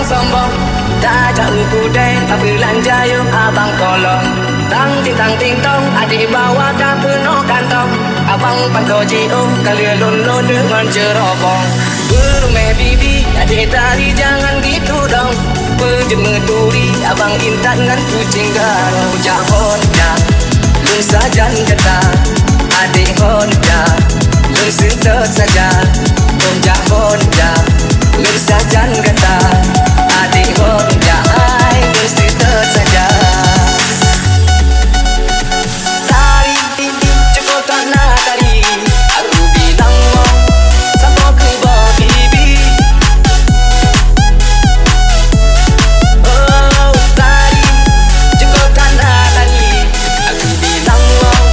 sombong. Tak jauh kudai, belanja yuk abang tolong. Tang ting tong, adik bawa dah penuh kantong. Abang pantau J.O, kali lolo dengan cerobong. Berumeh bibi, adik tari jangan gitu dong. Berjemur duri, abang intan dengan kucing garong. Jak Honda, lun sajan kata. Adik Honda, lun sedot saja. Jak Honda, lun sajan kata. Adik Honda, lun sedot saja. Tari, cukup tak nak tari. Aku bilang mau, sampai ke bawah bibi. Oh, tari, cukup tak nak tari. Aku bilang mau,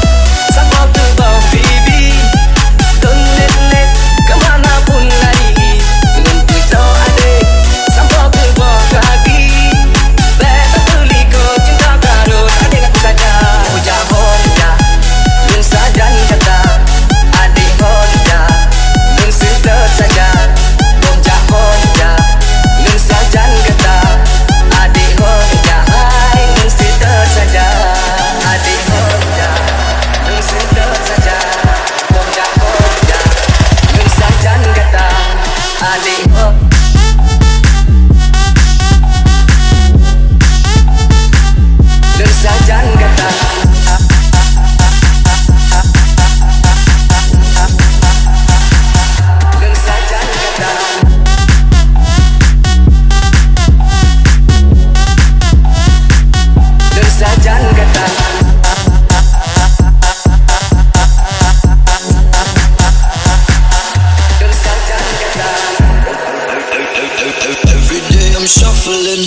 sampai ke bawah bibi. Tonet-net, kemanapun lari. Dengan pisau adik, sampai ke bawah kaki. Beta teliko, cinta karut, adik aku saja. Ujar Honda, lun sajan kata. Adik Honda, lun sedot saja. Ujar Honda, lun sajan kata. Adik Honda, lun sedot saja. Adik Honda, lun sedot saja. Ujar Honda, lun sajan kata. Adik Honda, lun sajan kata. Lun sajan kata. Lun sajan kata. Lun sajan kata. Every day I'm shuffling.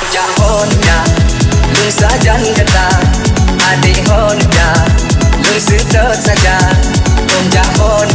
Jak Honda, lun sajan kata. Adik Honda, lun sedot saja. Jak Honda,